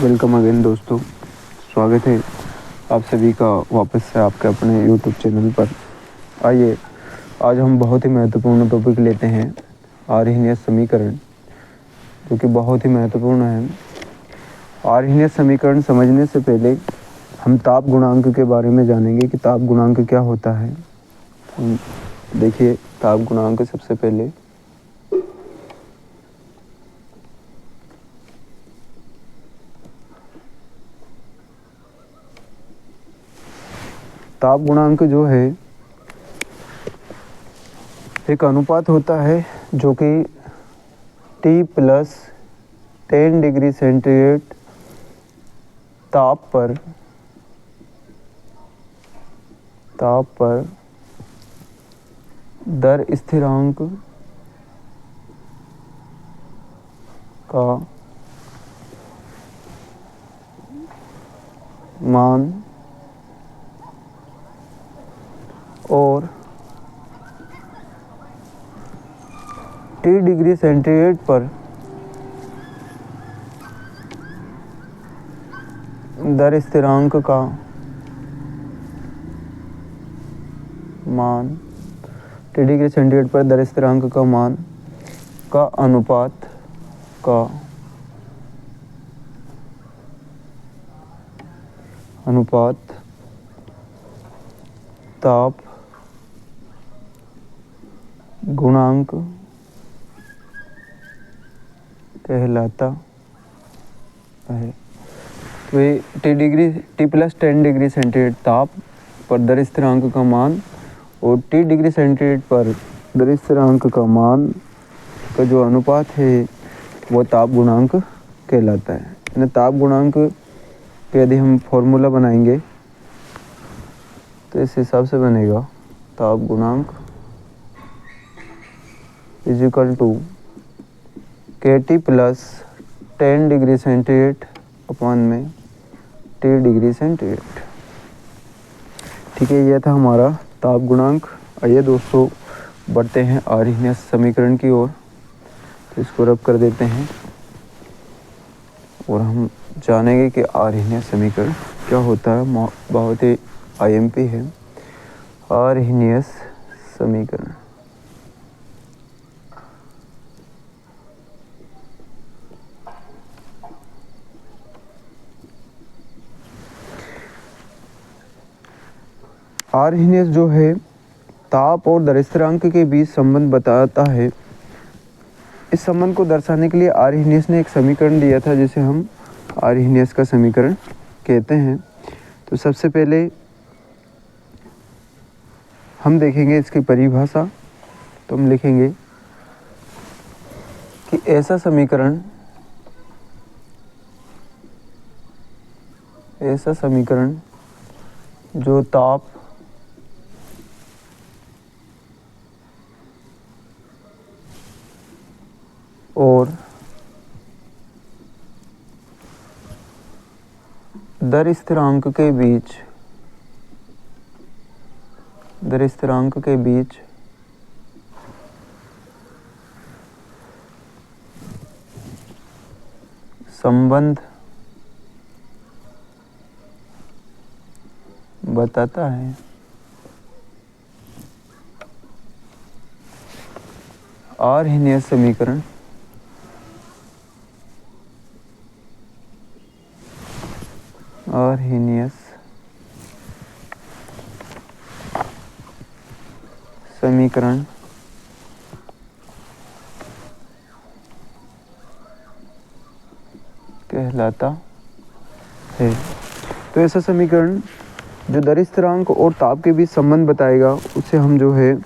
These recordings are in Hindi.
वेलकम अगेन दोस्तों, स्वागत है आप सभी का वापस से आपके अपने यूट्यूब चैनल पर। आइए आज हम बहुत ही महत्वपूर्ण टॉपिक लेते हैं, आर्हीनीय समीकरण, जो कि बहुत ही महत्वपूर्ण है। आर्हीनीय समीकरण समझने से पहले हम ताप गुणांक के बारे में जानेंगे कि ताप गुणांक क्या होता है। देखिए, ताप गुणांक सबसे पहले ताप गुणांक जो है एक अनुपात होता है जो कि T + 10 डिग्री सेंटीग्रेड ताप पर दर स्थिरांक का मान और T डिग्री सेंटीग्रेड पर दर स्थिरांक का मान, T डिग्री सेंटीग्रेड पर दर स्थिरांक का मान का अनुपात ताप गुणांक कहलाता है। तो ये T + 10 डिग्री सेंटीग्रेड ताप पर दर स्थिरांक का मान और T डिग्री सेंटीग्रेड पर दर स्थिरांक का मान का जो अनुपात है वो ताप गुणांक कहलाता है। ताप गुणांक के यदि हम फॉर्मूला बनाएंगे तो इस हिसाब से बनेगा, ताप गुणांक = KT + 10 डिग्री सेंटीग्रेड अपॉन में T डिग्री सेंटीग्रेड। ठीक है, यह था हमारा ताप गुणांक। आइए दोस्तों बढ़ते हैं आर्हीनीय समीकरण की ओर। तो इसको रब कर देते हैं और हम जानेंगे कि आर्हीनीय समीकरण क्या होता है। बहुत ही IMP है आर्हीनीय समीकरण। आर्हीनीय जो है ताप और दर स्थिरांक के बीच संबंध बताता है। इस संबंध को दर्शाने के लिए आर्हीनीय ने एक समीकरण दिया था जिसे हम आर्हीनीय का समीकरण कहते हैं। तो सबसे पहले हम देखेंगे इसकी परिभाषा। तो हम लिखेंगे कि ऐसा समीकरण जो ताप और दर स्थिरांक के बीच संबंध बताता है। आर्हीनीय समीकरण कहलाता है। तो ऐसा समीकरण जो दर स्थिरांक और ताप के बीच संबंध बताएगा उसे हम जो है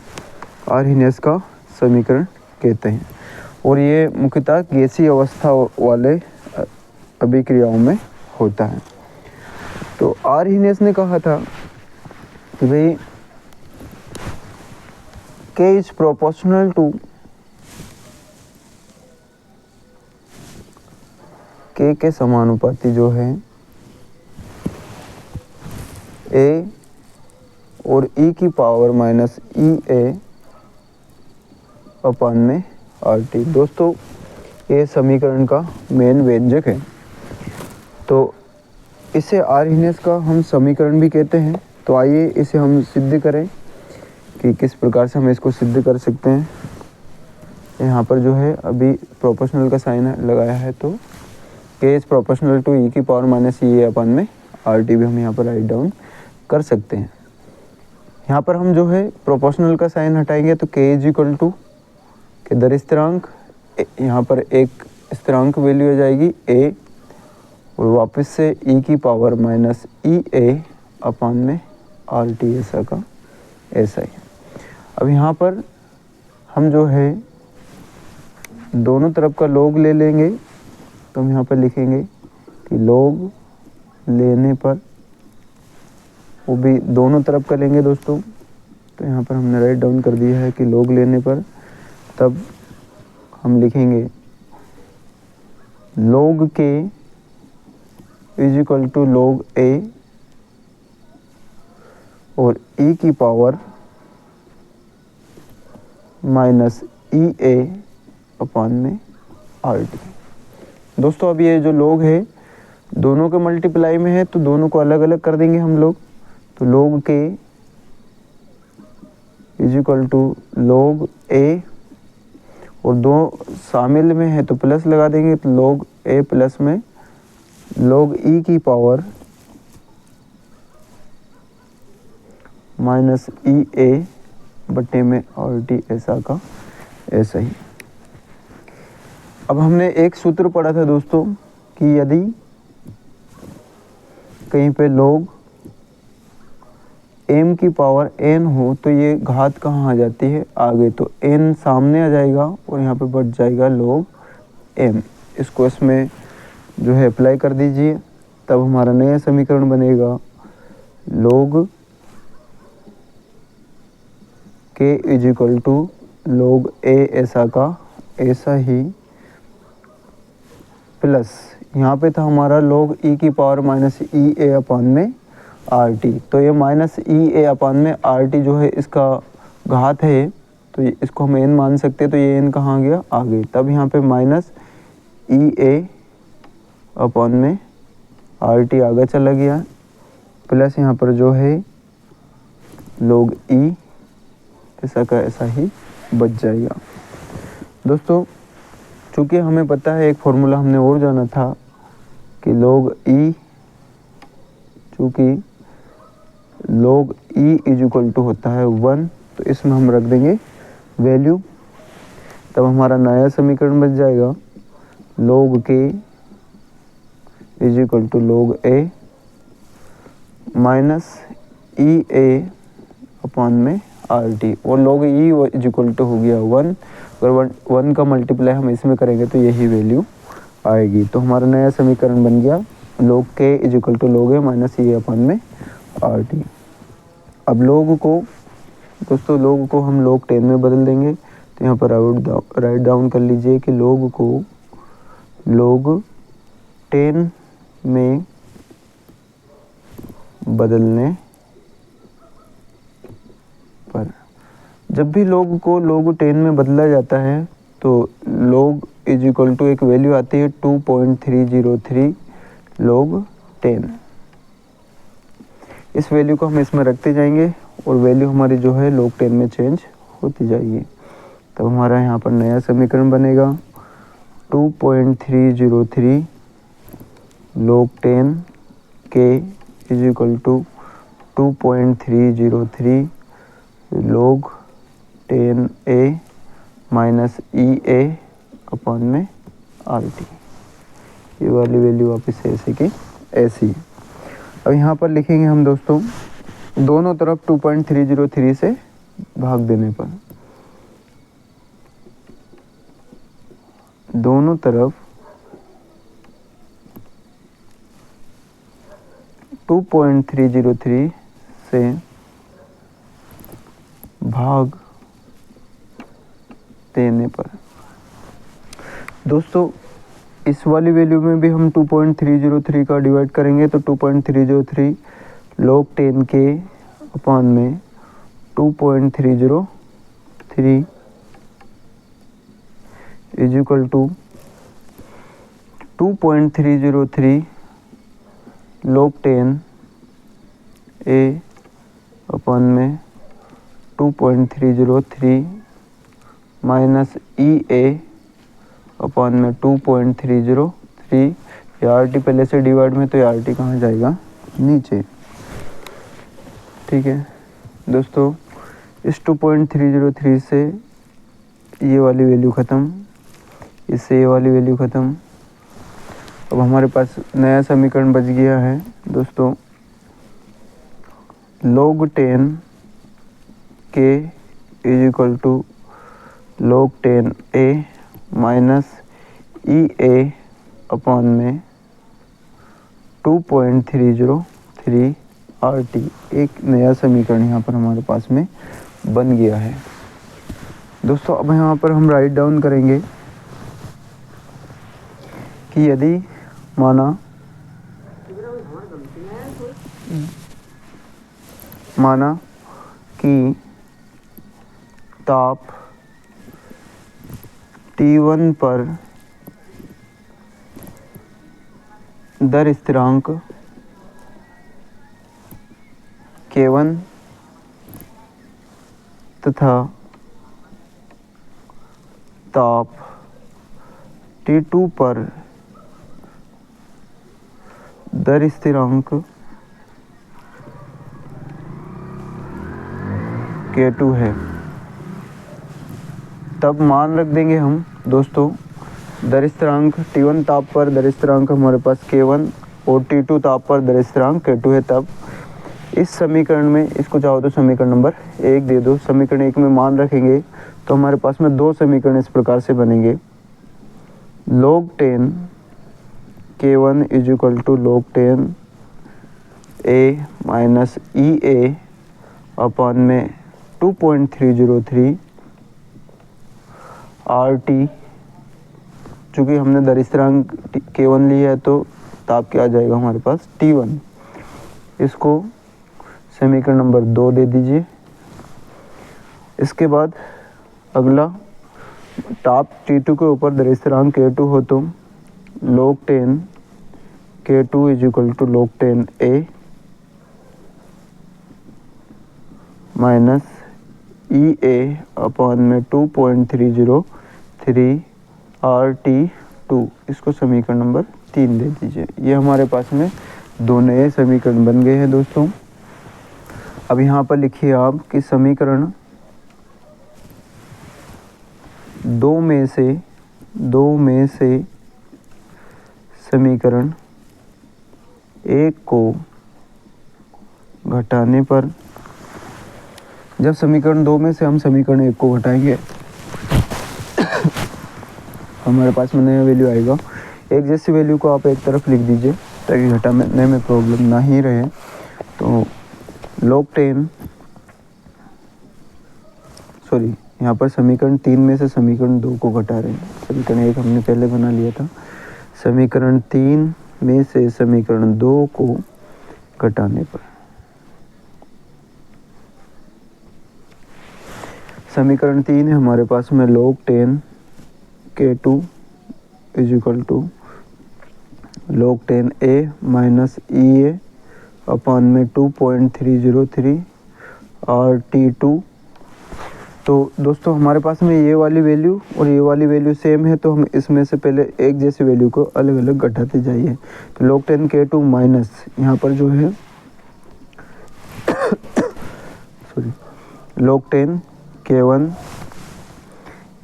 आर्हीनीय का समीकरण कहते हैं। और ये मुख्यतः गैसीय अवस्था वाले अभिक्रियाओं में होता है। तो आर्हीनीय ने कहा था कि भाई K is proportional to K के समानुपाती जो है A और e⁻ अपॉन में RT। दोस्तों ये समीकरण का मेन व्यंजक है। तो इसे आर्हीनेस का हम समीकरण भी कहते हैं। तो आइए इसे हम सिद्ध करें कि किस प्रकार से हम इसको सिद्ध कर सकते हैं। यहाँ पर जो है अभी प्रोपोर्शनल का साइन लगाया है, तो k is proportional to e की पावर माइनस ई अपन में आर टी भी हम यहाँ पर राइट डाउन कर सकते हैं। यहाँ पर हम जो है प्रोपोर्शनल का साइन हटाएंगे तो k इज इक्वल टू के दर स्थिरांक, यहाँ पर एक स्थिरांक वैल्यू आ जाएगी a और वापस से e की power minus E A upon में आर टी ऐसा का ऐसा ही। अब यहाँ पर हम जो है दोनों तरफ का log ले लेंगे, तो हम यहाँ पर लिखेंगे कि log लेने पर, वो भी दोनों तरफ का लेंगे दोस्तों। तो यहाँ पर हमने राइट डाउन कर दिया है कि log लेने पर तब हम लिखेंगे log k is equal to log a और e की power minus E A upon में आर टी। दोस्तों अब ये जो log है दोनों के मल्टीप्लाई में है, तो दोनों को अलग अलग कर देंगे हम लोग। तो log k is equal to log a और दो शामिल में है तो प्लस लगा देंगे, तो log a प्लस में log e की पावर माइनस ई ए बटे में आर टी ऐसा का ऐसा ही। अब हमने एक सूत्र पढ़ा था दोस्तों कि यदि कहीं पे log m की पावर n हो तो ये घात कहाँ आ जाती है आगे, तो n सामने आ जाएगा और यहाँ पे बढ़ जाएगा log m। इसको इसमें जो है अप्लाई कर दीजिए, तब हमारा नया समीकरण बनेगा log k is equal to log a ऐसा का ऐसा ही प्लस यहाँ पे था हमारा log e की power minus E A upon में आर टी। तो ये माइनस ई ए अपान में आर टी जो है इसका घात है, तो इसको हम n मान सकते हैं। तो ये n कहाँ गया आगे, तब यहाँ पे माइनस ई ए अपान में आर टी आगे चला गया, प्लस यहाँ पर जो है log e ऐसा का ऐसा ही बच जाएगा। दोस्तों चूँकि हमें पता है एक फॉर्मूला हमने और जाना था कि log e, चूँकि log e is equal to होता है 1, तो इसमें हम रख देंगे वैल्यू, तब हमारा नया समीकरण बच जाएगा log k is equal to log a minus E A upon में आर टी, और log e is equal to हो गया 1। अगर 1 का मल्टीप्लाई हम इसमें करेंगे तो यही वैल्यू आएगी। तो हमारा नया समीकरण बन गया log k is equal to log a minus E upon में आर टी। अब log को दोस्तों log को हम log 10 में बदल देंगे, तो यहाँ पर राइट डाउन कर लीजिए कि log को log 10 में बदलने पर, जब भी log को log 10 में बदला जाता है तो log इज इक्वल टू एक वैल्यू आती है 2.303 log 10। इस वैल्यू को हम इसमें रखते जाएंगे और वैल्यू हमारी जो है log 10 में चेंज होती जाएगी। तब हमारा यहाँ पर नया समीकरण बनेगा 2.303 log 10 k is equal to 2.303 log 10 a minus E A upon में आर टी। ये वाली वैल्यू वापस ऐसे की ऐसी। अब यहाँ पर लिखेंगे हम दोस्तों दोनों तरफ 2.303 से भाग देने पर, दोनों तरफ 2.303 से भाग देने पर। दोस्तों इस वाली वैल्यू में भी हम 2.303 का डिवाइड करेंगे, तो 2.303 log 10 के अपान में 2.303 is equal to 2.303 log 10 A upon में 2.303 माइनस EA अपन में 2.303। ये RT पहले से डिवाइड में, तो ये RT कहाँ जाएगा, नीचे। ठीक है दोस्तों, इस 2.303 से ये वाली वैल्यू ख़त्म, इससे ये वाली वैल्यू ख़त्म। अब हमारे पास नया समीकरण बच गया है दोस्तों, log 10 K is equal to log 10 A minus EA upon में 2.303 RT। एक नया समीकरण यहाँ पर हमारे पास में बन गया है दोस्तों। अब यहाँ पर हम राइट डाउन करेंगे कि यदि माना कि ताप T1 पर दर स्थिरांक K1 तथा ताप T2 पर दर स्थिरांक K2 है, तब मान रख देंगे हम दोस्तों दर स्थिरांक T1 ताप पर दर स्थिरांक हमारे पास K1 और T2 ताप पर दर स्थिरांक K2 है। तब इस समीकरण में, इसको चाहो तो समीकरण नंबर 1 दे दो, समीकरण 1 में मान रखेंगे तो हमारे पास में दो समीकरण इस प्रकार से बनेंगे, log 10 K1 is equal to log 10 A minus EA upon में 2.303 RT। चूँकि हमने दर स्थिरांक K1 लिया है तो ताप क्या आ जाएगा हमारे पास, T1। इसको समीकरण नंबर 2 दे दीजिए। इसके बाद अगला, ताप T2 के ऊपर दर स्थिरांक K2 हो तो log 10 K2 is equal to log 10 A minus EA upon में 2.303 RT2। इसको समीकरण नंबर 3 दे दीजिए। ये हमारे पास में दो नए समीकरण बन गए हैं दोस्तों। अब यहाँ पर लिखिए आप कि समीकरण दो में से समीकरण 1 को घटाने पर, जब समीकरण 2 में से हम समीकरण 1 को घटाएंगे हमारे पास में नया वैल्यू आएगा। एक जैसी वैल्यू को आप एक तरफ लिख दीजिए ताकि घटाने में प्रॉब्लम ना ही रहे। तो log 10 यहाँ पर समीकरण 3 में से समीकरण 2 को घटा रहे हैं। समीकरण 1 हमने पहले बना लिया था, समीकरण 3 में से समीकरण 2 को घटाने पर समीकरण 3 है हमारे पास में log 10 K2 is equal to log 10 A minus EA upon में 2.303 RT2। तो दोस्तों हमारे पास में ये वाली वैल्यू और ये वाली वैल्यू सेम है, तो हम इसमें से पहले एक जैसी वैल्यू को अलग अलग घटाते जाइए। तो log 10 K2 माइनस यहाँ पर जो है log 10 K1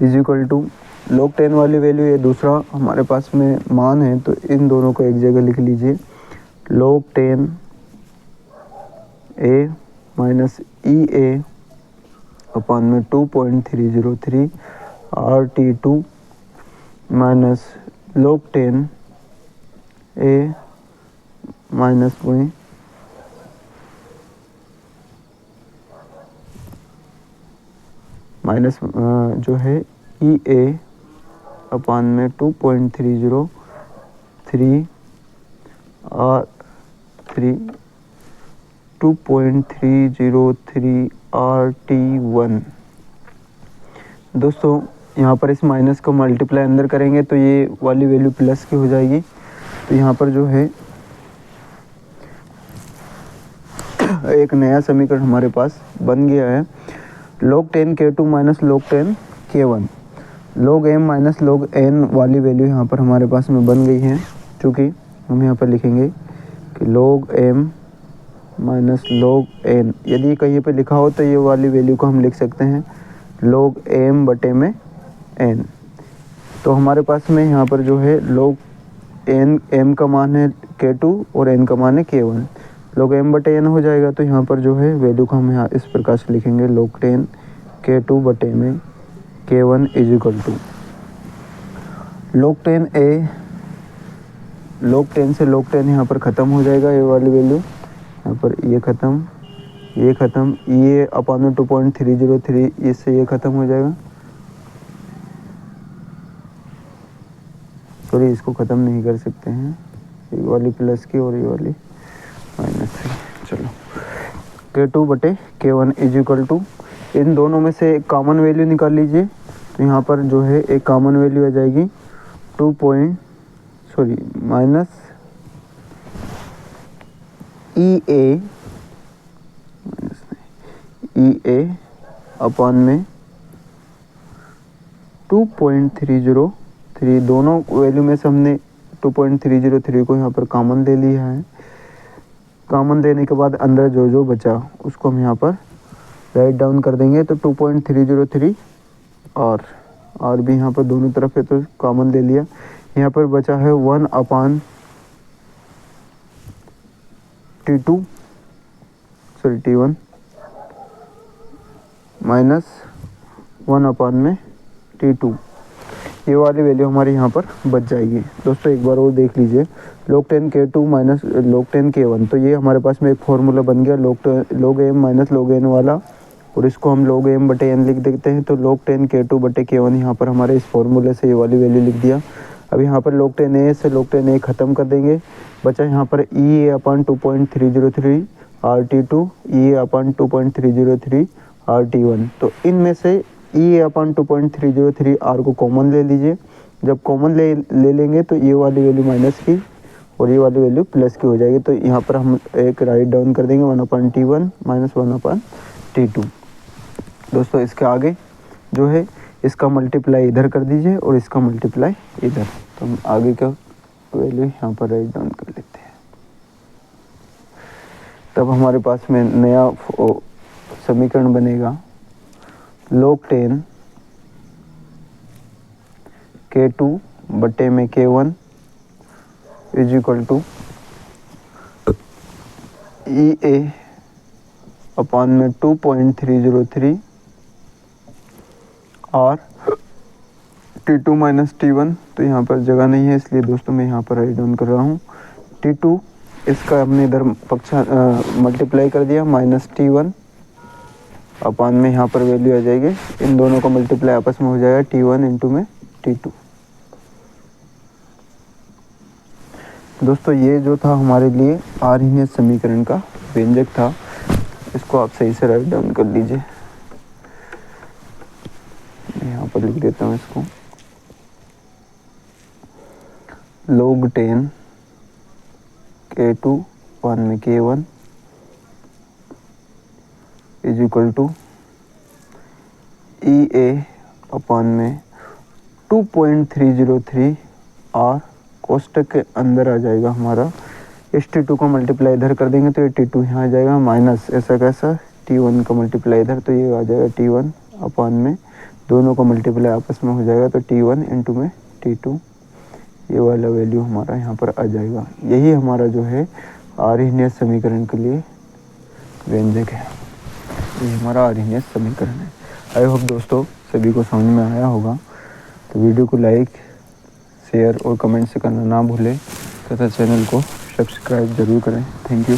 is equal to log 10 वाली वैल्यू, ये दूसरा हमारे पास में मान है तो इन दोनों को एक जगह लिख लीजिए। log 10 A minus EA upon में 2.303 RT2 minus log 10 A minus जो है EA अपॉन में 2.303 RT1। दोस्तों यहाँ पर इस माइनस को मल्टीप्लाई अंदर करेंगे तो ये वाली वैल्यू प्लस की हो जाएगी। तो यहाँ पर जो है एक नया समीकरण हमारे पास बन गया है। log 10 K2 minus log 10 K1, log m minus log n वाली वैल्यू यहाँ पर हमारे पास में बन गई है। चूँकि हम यहाँ पर लिखेंगे कि log m minus log n, यदि कहीं पे लिखा हो तो ये वाली वैल्यू को हम लिख सकते हैं log m बटे में n। तो हमारे पास में यहाँ पर जो है log n, m का मान है K2 और n का मान है K1, log m बटे n हो जाएगा। तो यहाँ पर जो है वैल्यू को हम यहाँ इस प्रकार से लिखेंगे log 10 K2 बटे में K1 is equal to log 10 a, log 10 से log 10 यहाँ पर ख़त्म हो जाएगा ये वाली वैल्यू, यहाँ पर ये ख़त्म, ये अपॉन में 2.303, इससे ये ख़त्म हो जाएगा। सॉरी, इसको ख़त्म नहीं कर सकते हैं, ये वाली प्लस की और ये वाली माइनस की। चलो K2 बटे K1 इज इक्वल टू, इन दोनों में से एक कॉमन वैल्यू निकाल लीजिए। तो यहाँ पर जो है एक कॉमन वैल्यू आ जाएगी माइनस EA अपॉन में 2.303, दोनों वैल्यू में से हमने 2.303 को यहाँ पर कॉमन ले लिया है। कॉमन लेने के बाद अंदर जो जो बचा उसको हम यहाँ पर राइट डाउन कर देंगे। तो 2.303 और भी यहाँ पर दोनों तरफ है तो कॉमन ले लिया। यहाँ पर बचा है 1 अपान T1 माइनस 1 अपान में T2, ये वाली वैल्यू हमारी यहाँ पर बच जाएगी। दोस्तों एक बार और देख लीजिए, log 10 K2 minus log 10 K1, तो ये हमारे पास में एक फॉर्मूला बन गया log m minus log n वाला, और इसको हम log m बटे n लिख देते हैं। तो log 10 K2 बटे K1 यहाँ पर हमारे इस फॉर्मूले से ये वाली वैल्यू लिख दिया। अब यहाँ पर log 10a से log 10a ख़त्म कर देंगे, बचा यहाँ पर EA upon 2.303 RT2, EA upon 2.303 RT1। तो इनमें से EA अपॉन 2.303 R को कॉमन ले लीजिए। जब कॉमन ले लेंगे तो ये वाली वैल्यू माइनस की और ये वाली वैल्यू प्लस की हो जाएगी। तो यहाँ पर हम एक राइट डाउन कर देंगे 1 अपान T1 माइनस 1 अपान T2। दोस्तों इसके आगे जो है इसका मल्टीप्लाई इधर कर दीजिए और इसका मल्टीप्लाई इधर, तो हम आगे का वैल्यू यहाँ पर राइट डाउन कर लेते हैं। तब हमारे पास में नया समीकरण बनेगा log 10 K2 बटे में K1 is equal to EA upon में 2.303 और T2 माइनस T1, तो यहाँ पर जगह नहीं है इसलिए दोस्तों मैं यहाँ पर राइट डाउन कर रहा हूँ। T2 इसका हमने इधर पक्षा मल्टीप्लाई कर दिया माइनस T1 अपॉन में यहाँ पर वैल्यू आ जाएगी, इन दोनों का मल्टीप्लाई आपस में हो जाएगा T1 इंटू में T2। दोस्तों ये जो था हमारे लिए आर्हीनियस समीकरण का व्यंजक था, इसको आप सही से राइट डाउन कर लीजिए। यहाँ पर लिख देता हूँ इसको, log 10 K2 1 में K1 is equal to EA upon में 2.303 और कोष्टक के अंदर आ जाएगा हमारा इस T2 को मल्टीप्लाई इधर कर देंगे तो ये T2 यहाँ आ जाएगा, माइनस ऐसा कैसा T1 का मल्टीप्लाई इधर, तो ये आ जाएगा T1 अपॉन में दोनों का मल्टीप्लाई आपस में हो जाएगा तो T1 इंटू में T2, ये वाला वैल्यू हमारा यहाँ पर आ जाएगा। यही हमारा जो है आर्हीनियस समीकरण के लिए व्यंजक है, ये हमारा आर्हीनियस समीकरण है। आई होप दोस्तों सभी को समझ में आया होगा। तो वीडियो को लाइक, शेयर और कमेंट से करना ना भूलें तथा चैनल को सब्सक्राइब ज़रूर करें। Thank you.